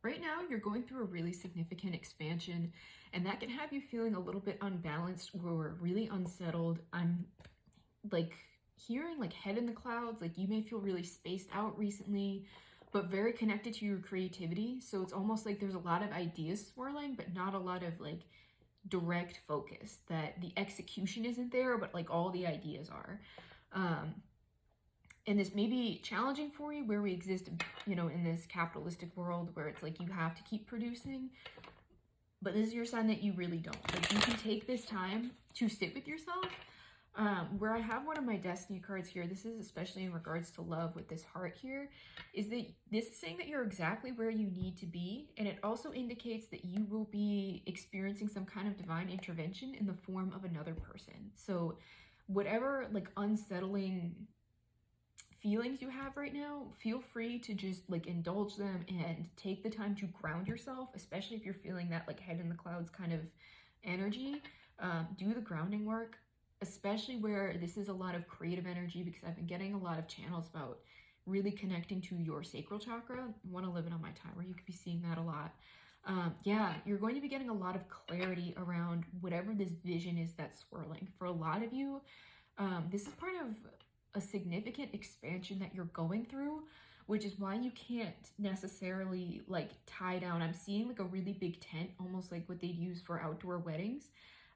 Right now, you're going through a really significant expansion, and that can have you feeling a little bit unbalanced or really unsettled. I'm like hearing like head in the clouds, like you may feel really spaced out recently, but very connected to your creativity. So it's almost like there's a lot of ideas swirling, but not a lot of like direct focus, that the execution isn't there, but like all the ideas are. Um, and this may be challenging for you where we exist, in this capitalistic world where it's like you have to keep producing. But this is your sign that you really don't. Like you can take this time to sit with yourself. Where I have one of my destiny cards here, this is especially in regards to love with this heart here, is that this is saying that you're exactly where you need to be. And it also indicates that you will be experiencing some kind of divine intervention in the form of another person. So whatever like unsettling feelings you have right now, feel free to just like indulge them and take the time to ground yourself, especially if you're feeling that like head in the clouds kind of energy. Do the grounding work, especially where this is a lot of creative energy, because I've been getting a lot of channels about really connecting to your sacral chakra. I want to live it on my timer. You could be seeing that a lot. Yeah, you're going to be getting a lot of clarity around whatever this vision is that's swirling. For a lot of you, this is part of a significant expansion that you're going through, which is why you can't necessarily like tie down. I'm seeing like a really big tent, almost like what they'd use for outdoor weddings,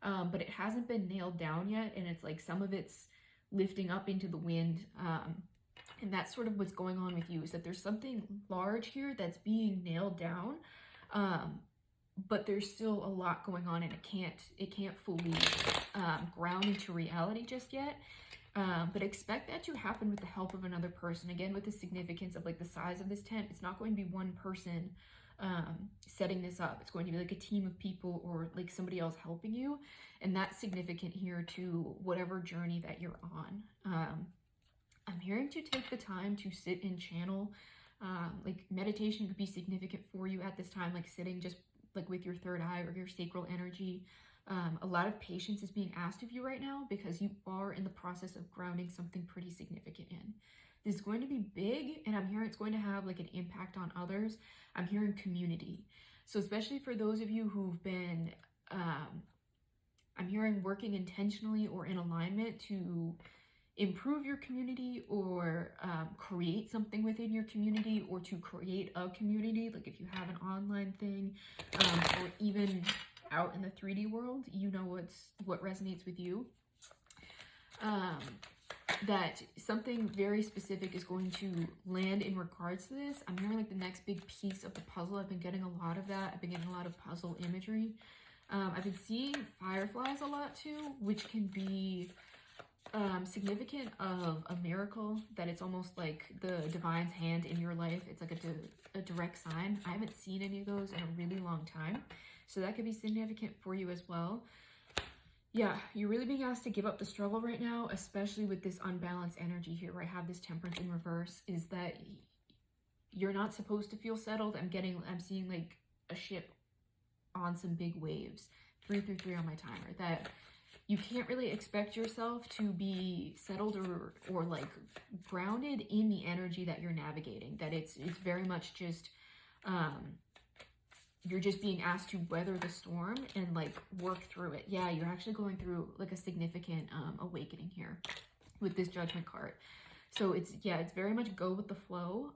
but it hasn't been nailed down yet, and it's like some of it's lifting up into the wind. And that's sort of what's going on with you, is that there's something large here that's being nailed down, but there's still a lot going on, and it can't fully ground into reality just yet. But expect that to happen with the help of another person. Again, with the significance of like the size of this tent, it's not going to be one person setting this up. It's going to be like a team of people or like somebody else helping you. And that's significant here to whatever journey that you're on. I'm hearing to take the time to sit and channel. Like meditation could be significant for you at this time, like sitting just like with your third eye or your sacral energy. A lot of patience is being asked of you right now because you are in the process of grounding something pretty significant in. This is going to be big, and I'm hearing it's going to have like an impact on others. I'm hearing community. So especially for those of you who've been, I'm hearing working intentionally or in alignment to improve your community or create something within your community, or to create a community, like if you have an online thing, or even out in the 3D world, you know what resonates with you. That something very specific is going to land in regards to this. I'm hearing like the next big piece of the puzzle. I've been getting a lot of that. I've been getting a lot of puzzle imagery. I've been seeing fireflies a lot too, which can be significant of a miracle, that it's almost like the divine's hand in your life. It's like a direct sign. I haven't seen any of those in a really long time, so that could be significant for you as well. Yeah, you're really being asked to give up the struggle right now, especially with this unbalanced energy here where I have this temperance in reverse, is that you're not supposed to feel settled. I'm seeing like a ship on some big waves, 333 on my timer, that you can't really expect yourself to be settled or like grounded in the energy that you're navigating, that it's very much just you're just being asked to weather the storm and like work through it. Yeah, you're actually going through like a significant awakening here with this Judgment card. So it's very much go with the flow,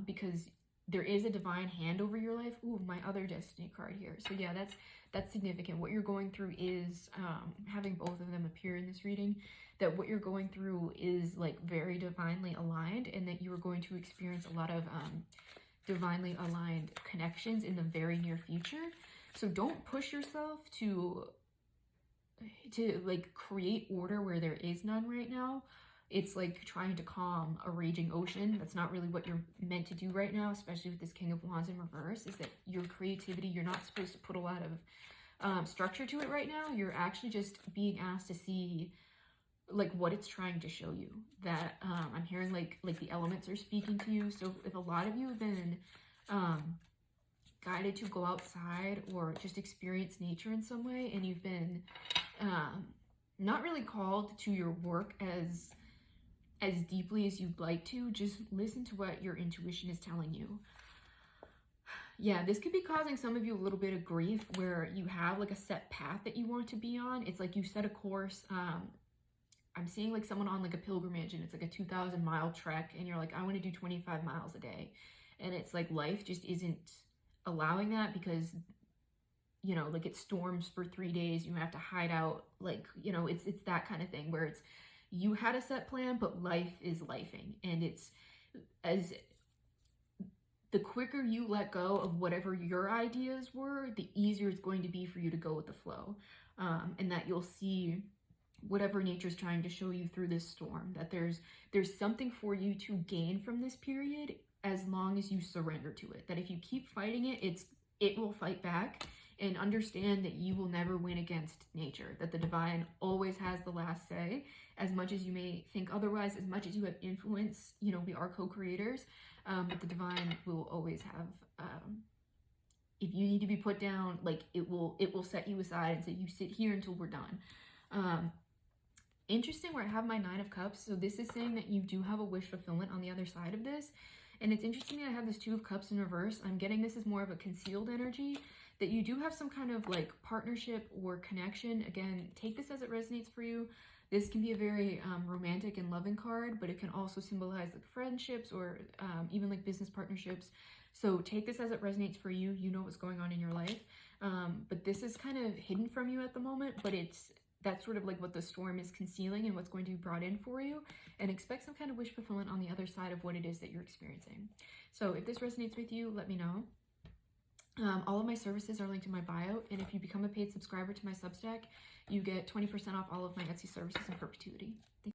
because there is a divine hand over your life. Ooh, my other destiny card here. So yeah, that's significant. What you're going through is having both of them appear in this reading, that what you're going through is like very divinely aligned, and that you are going to experience a lot of divinely aligned connections in the very near future. So don't push yourself to like create order where there is none right now. It's like trying to calm a raging ocean. That's not really what you're meant to do right now, especially with this King of Wands in reverse, is that your creativity, you're not supposed to put a lot of structure to it right now. You're actually just being asked to see like what it's trying to show you. That I'm hearing like the elements are speaking to you. So if a lot of you have been guided to go outside or just experience nature in some way, and you've been not really called to your work as deeply as you'd like to, just listen to what your intuition is telling you. Yeah, this could be causing some of you a little bit of grief where you have like a set path that you want to be on. It's like you set a course. I'm seeing like someone on like a pilgrimage and it's like a 2,000-mile trek and you're like, I want to do 25 miles a day. And it's like life just isn't allowing that because, you know, like it storms for 3 days. You have to hide out. Like, you know, it's that kind of thing where it's you had a set plan, but life is lifing. And it's as the quicker you let go of whatever your ideas were, the easier it's going to be for you to go with the flow. And that you'll see whatever nature's trying to show you through this storm, that there's something for you to gain from this period as long as you surrender to it. That if you keep fighting it, it will fight back. And understand that you will never win against nature, that the divine always has the last say. As much as you may think otherwise, as much as you have influence, you know, we are co-creators, but the divine will always have, if you need to be put down, like it will set you aside and say, you sit here until we're done. Interesting where I have my 9 of Cups. So this is saying that you do have a wish fulfillment on the other side of this. And it's interesting that I have this 2 of Cups in reverse. I'm getting this as more of a concealed energy, that you do have some kind of like partnership or connection. Again, take this as it resonates for you. This can be a very romantic and loving card, but it can also symbolize like friendships or even like business partnerships. So take this as it resonates for you. You know what's going on in your life. But this is kind of hidden from you at the moment, but that's sort of like what the storm is concealing and what's going to be brought in for you. And expect some kind of wish fulfillment on the other side of what it is that you're experiencing. So if this resonates with you, let me know. All of my services are linked in my bio, and if you become a paid subscriber to my Substack, you get 20% off all of my Etsy services in perpetuity.